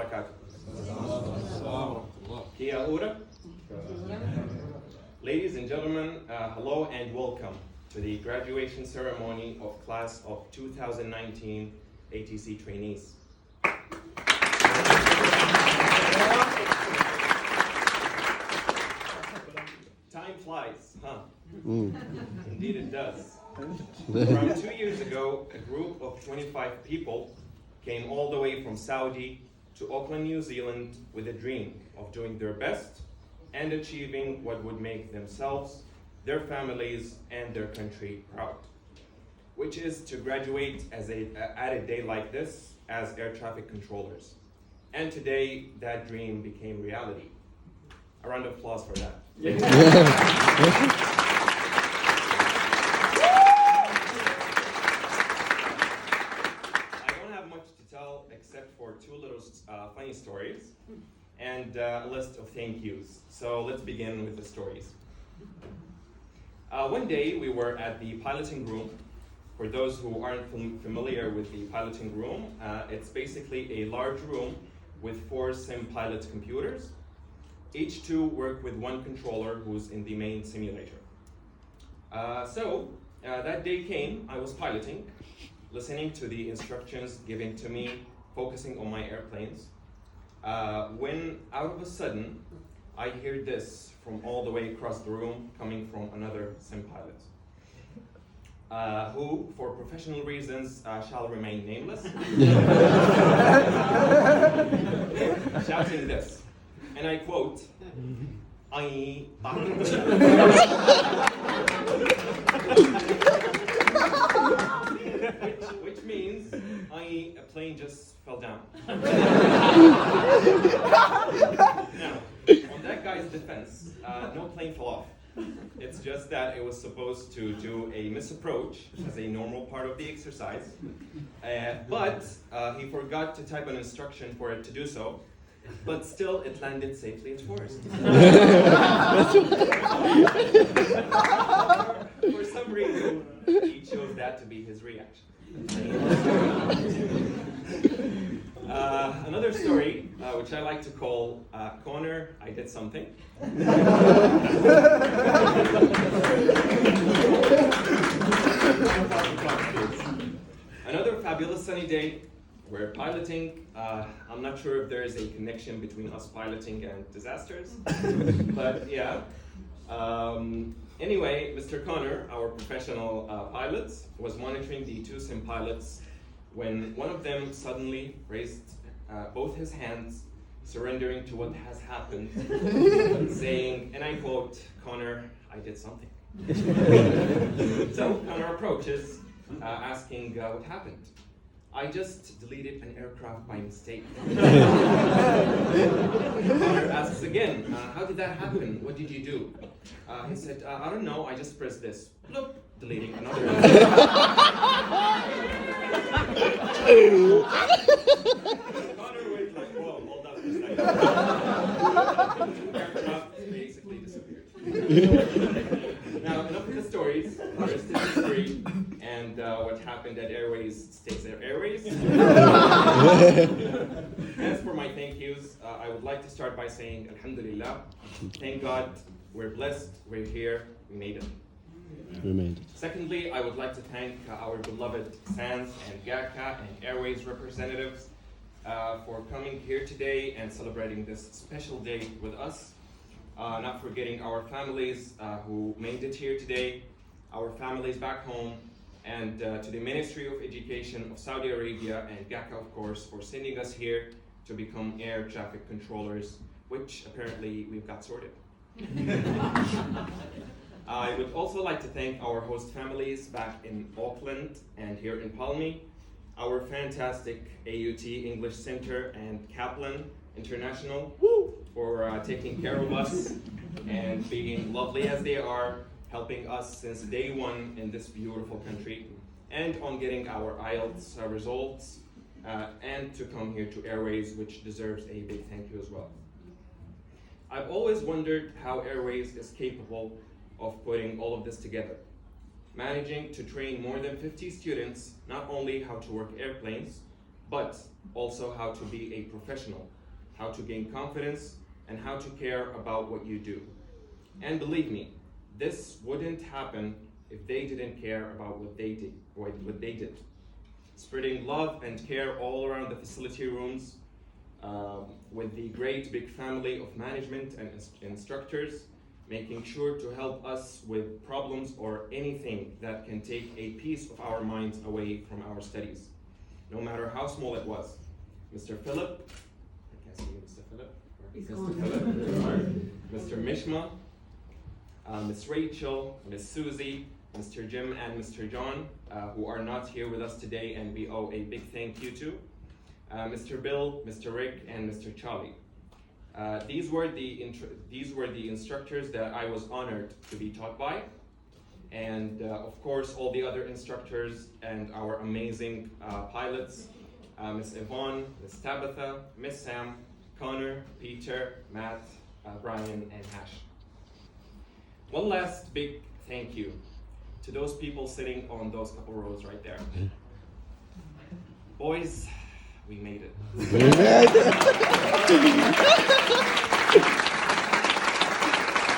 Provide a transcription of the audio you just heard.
barakatuh. Kia ora. Ladies and gentlemen, hello and welcome to the graduation ceremony of class of 2019 ATC trainees. Time flies, huh? Indeed it does. Around 2 years ago, a group of 25 people came all the way from Saudi to Auckland, New Zealand with a dream of doing their best and achieving what would make themselves, their families, and their country proud, which is to graduate at a day like this as air traffic controllers. And today, that dream became reality. A round of applause for that. I don't have much to tell except for two little funny stories and a list of thank yous. So let's begin with the stories. One day we were at the piloting room. For those who aren't familiar with the piloting room, it's basically a large room with 4 sim pilot computers. Each two work with one controller who's in the main simulator. So that day came, I was piloting, listening to the instructions given to me, focusing on my airplanes, when out of a sudden, I hear this from all the way across the room coming from another sim pilot, who, for professional reasons, shall remain nameless, shouting this. And I quote, which means, a plane just fell down. Now, on that guy's defense, no plane fell off. It's just that it was supposed to do a misapproach as a normal part of the exercise, but he forgot to type an instruction for it to do so. But still, it landed safely at Forest. For some reason, he chose that to be his reaction. Another story, which I like to call Connor, I did something. Another fabulous sunny day. We're piloting. I'm not sure if there is a connection between us piloting and disasters, but yeah. Anyway, Mr. Connor, our professional pilot, was monitoring the 2 sim pilots when one of them suddenly raised both his hands, surrendering to what has happened, saying, and I quote, "Connor, I did something." So Connor approaches, asking what happened. "I just deleted an aircraft by mistake." Connor asks again, "How did that happen? What did you do?" He said, "I don't know, I just pressed this." Bloop, deleting another aircraft. Connor went like, "Whoa, hold up a second." Aircraft basically disappeared. Now, enough of the stories. The rest is history. And what happened at Airways stays at Airways. As for my thank yous, I would like to start by saying Alhamdulillah. Thank God, we're blessed, we're here, we made it. We made it. Secondly, I would like to thank our beloved SANS and GACA and Airways representatives for coming here today and celebrating this special day with us. Not forgetting our families who made it here today, our families back home, and to the Ministry of Education of Saudi Arabia and GACA, of course, for sending us here to become air traffic controllers, which apparently we've got sorted. I would also like to thank our host families back in Auckland and here in Palmy, our fantastic AUT English Center and Kaplan International for taking care of us and being lovely as they are, helping us since day one in this beautiful country, and on getting our IELTS results, and to come here to Airways, which deserves a big thank you as well. I've always wondered how Airways is capable of putting all of this together, managing to train more than 50 students, not only how to work airplanes, but also how to be a professional, how to gain confidence, and how to care about what you do. And believe me, this wouldn't happen if they didn't care about what they did. Spreading love and care all around the facility rooms, with the great big family of management and instructors, making sure to help us with problems or anything that can take a piece of our minds away from our studies, no matter how small it was. Mr. Philip, I can't see you, Mr. Philip. He's Mr. gone. Philip, Mr. Mishma, Miss Rachel, Miss Susie, Mr. Jim, and Mr. John, who are not here with us today, and we owe a big thank you to. Mr. Bill, Mr. Rick, and Mr. Charlie. These were the instructors that I was honored to be taught by, and of course all the other instructors and our amazing pilots, Miss Yvonne, Miss Tabitha, Miss Sam, Connor, Peter, Matt, Brian, and Hash. One last big thank you to those people sitting on those couple rows right there. Boys, we made it.